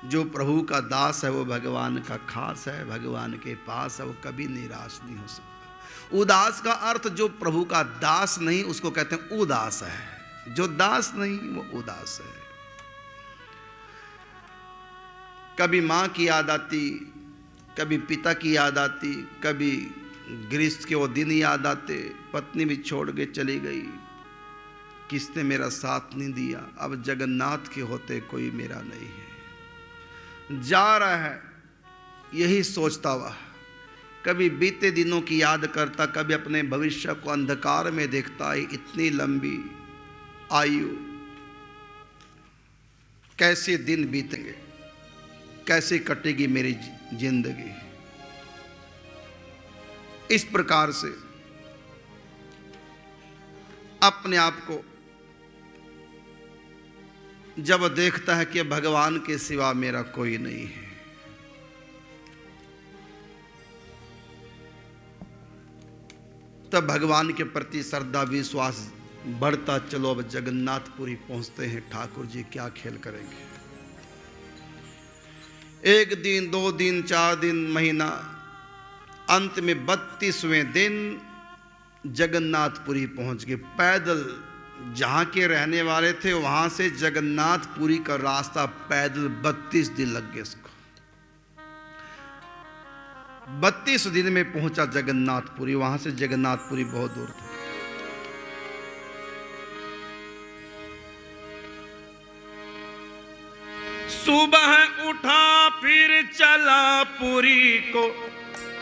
जो प्रभु का दास है वो भगवान का खास है, भगवान के पास है, वो कभी निराश नहीं हो सकता। उदास का अर्थ जो प्रभु का दास नहीं उसको कहते हैं उदास है। जो दास नहीं वो उदास है। कभी माँ की याद आती, कभी पिता की याद आती, कभी गृहस्थ के वो दिन याद आते, पत्नी भी छोड़ के चली गई, किसने मेरा साथ नहीं दिया, अब जगन्नाथ के होते कोई मेरा नहीं है। जा रहा है यही सोचता हुआ, कभी बीते दिनों की याद करता, कभी अपने भविष्य को अंधकार में देखता है। इतनी लंबी आयु, कैसे दिन बीतेंगे, कैसे कटेगी मेरी जिंदगी। इस प्रकार से अपने आप को जब देखता है कि भगवान के सिवा मेरा कोई नहीं है, तब भगवान के प्रति श्रद्धा विश्वास बढ़ता। चलो अब जगन्नाथपुरी पहुंचते हैं, ठाकुर जी क्या खेल करेंगे। एक दिन, 2 दिन, 4 दिन, महीना, अंत में 32वें दिन जगन्नाथपुरी पहुंच गए। पैदल, जहां के रहने वाले थे वहां से जगन्नाथपुरी का रास्ता पैदल 32 दिन लग गए इसको। 32 दिन में पहुंचा जगन्नाथपुरी। वहां से जगन्नाथपुरी बहुत दूर था। सुबह उठा फिर चला पुरी को,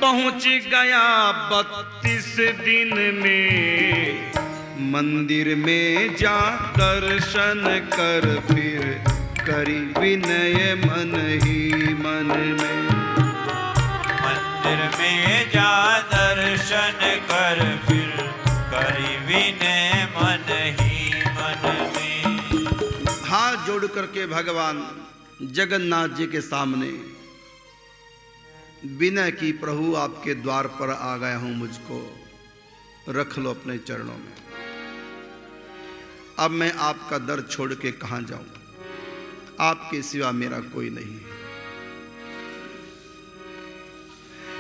पहुंच गया 32 दिन में। मंदिर में जा दर्शन कर फिर करी विनय मन ही मन में। मंदिर में जा दर्शन कर फिर करी विनय मन ही मन में। हाथ जोड़ करके भगवान जगन्नाथ जी के सामने विनय की, प्रभु आपके द्वार पर आ गया हूं, मुझको रख लो अपने चरणों में। अब मैं आपका दर छोड़ के कहां जाऊं, आपके सिवा मेरा कोई नहीं है।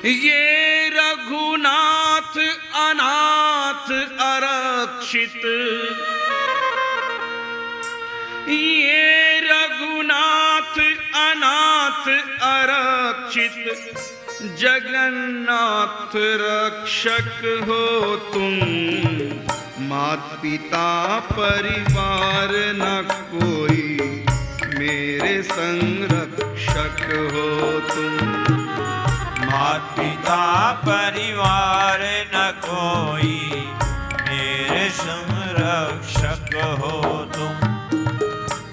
ये रघुनाथ अनाथ आरक्षित, ये रघुनाथ अनाथ आरक्षित, जगन्नाथ रक्षक हो तुम। मात पिता परिवार न कोई, मेरे संरक्षक हो तुम। मात पिता परिवार न कोई, मेरे संरक्षक हो तुम।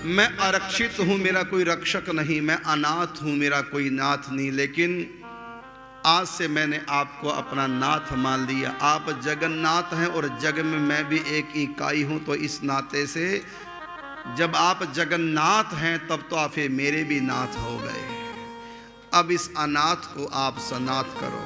मैं आरक्षित हूं, मेरा कोई रक्षक नहीं, मैं अनाथ हूं, मेरा कोई नाथ नहीं, लेकिन आज से मैंने आपको अपना नाथ मान लिया। आप जगन्नाथ हैं और जग में मैं भी एक इकाई हूं, तो इस नाते से जब आप जगन्नाथ हैं तब तो आप मेरे भी नाथ हो गए। अब इस अनाथ को आप सनाथ करो।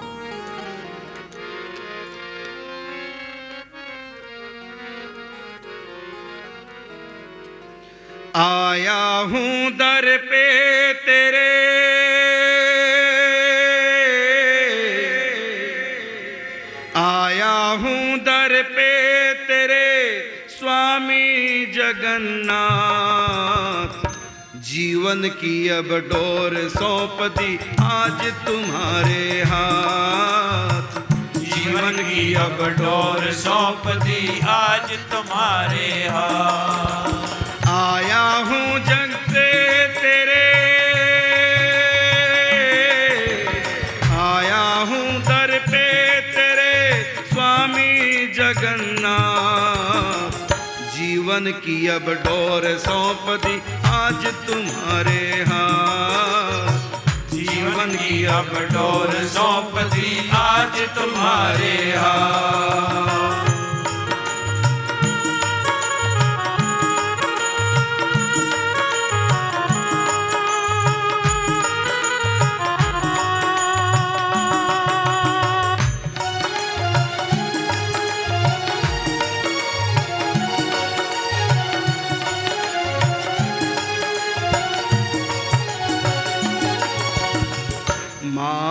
आया हूं दर पे तेरे, आया हूं दर पे तेरे स्वामी जगन्नाथ। जीवन की अब डोर सौंप दी आज तुम्हारे हाथ। जीवन की अब डोर सौंप दी आज तुम्हारे हाथ। आया हूं जग से तेरे, आया हूं दर पे तेरे स्वामी जगन्नाथ। जीवन की अब डोर सौंप दी आज तुम्हारे हाथ। जीवन की अब डोर सौंप दी आज तुम्हारे हाथ।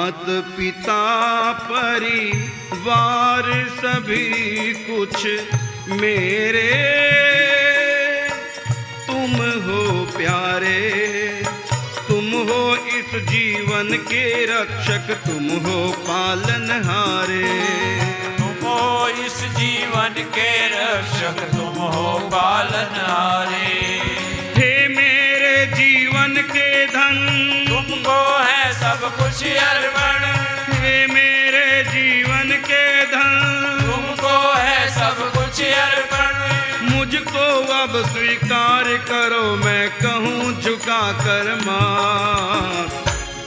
मात पिता परिवार सभी कुछ मेरे, तुम हो प्यारे, तुम हो इस जीवन के रक्षक, तुम हो पालनहारे। तुम हो इस जीवन के रक्षक, तुम हो पालनहारे। हे मेरे जीवन के धन, तुमको है सब कुछ अर्पण। हे मेरे जीवन के धन, तुमको है सब कुछ अर्पण। मुझको अब स्वीकार करो, मैं कहूँ झुका कर माँ।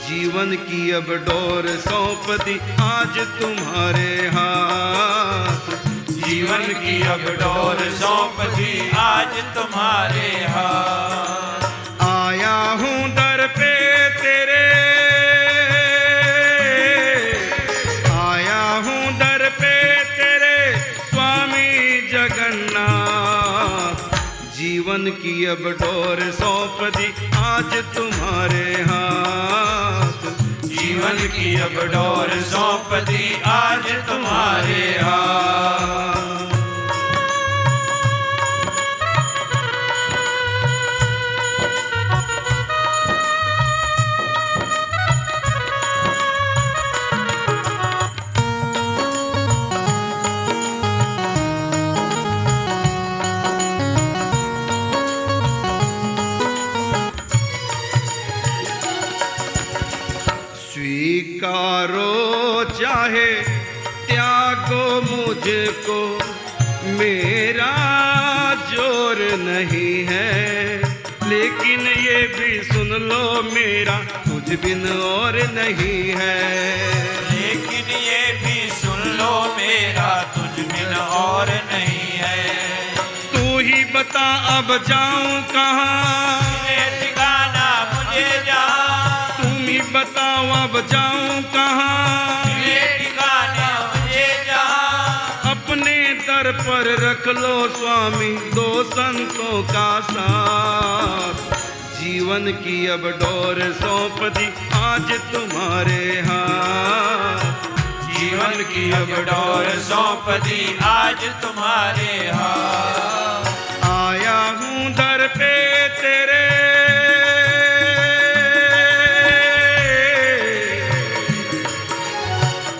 जीवन की अब डोर सौंप दी आज तुम्हारे हाथ, जीवन की अब डोर सौंप दी आज तुम्हारे हाथ। आया हूँ दर पे तेरे, आया हूँ दर पे तेरे स्वामी जगन्नाथ। जीवन की अब डोर सौंप दी आज तुम्हारे हाथ, जीवन की अब डोर सौंप दी आज तुम्हारे हाथ। स्वीकारो चाहे त्यागो मुझको, मेरा जोर नहीं है, लेकिन ये भी सुन लो मेरा तुझ बिन और नहीं है। लेकिन ये भी सुन लो मेरा तुझ बिन और नहीं है। तू ही बता अब जाऊं कहाँ, ठिकाना मुझे जहाँ। तुम ही बताओ अब जाऊं कहाँ, ठिकाना मुझे जहाँ। अपने दर पर रख लो स्वामी दो संतों का साथ। जीवन की अब डोर सौंप दी आज तुम्हारे हाथ, जीवन की अब डोर सौंप दी आज तुम्हारे हाथ। आया हूँ दर पे तेरे,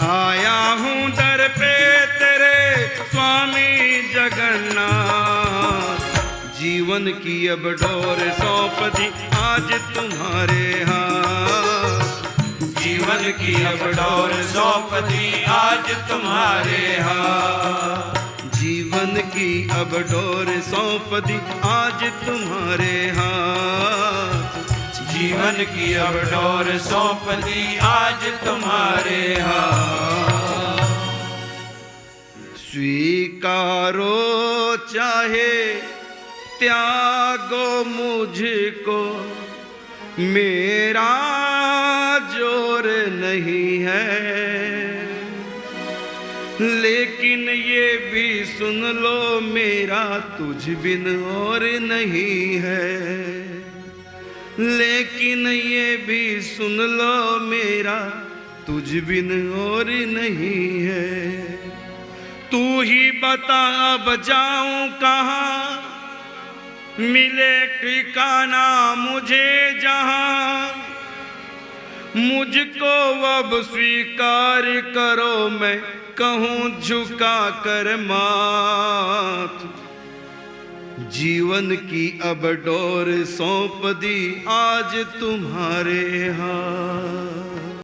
आया हूँ दर पे तेरे स्वामी जगन्नाथ। जीवन की अब डोर सौंप दी आज तुम्हारे हाथ, जीवन की अब डोर सौंप दी आज तुम्हारे हाथ। जीवन की अब डोर सौंप दी आज तुम्हारे हाथ, जीवन की अब डोर सौंप दी आज तुम्हारे हाथ। स्वीकारो चाहे त्यागो मुझको, मेरा जोर नहीं है, लेकिन ये भी सुन लो मेरा तुझ बिन और नहीं है। लेकिन ये भी सुन लो मेरा तुझ बिन और नहीं है। तू ही बता अब जाऊं कहाँ, मिले ठिकाना मुझे जहाँ। मुझको अब स्वीकार करो, मैं कहूँ झुका कर माथ। जीवन की अब डोर सौंप दी आज तुम्हारे हाथ।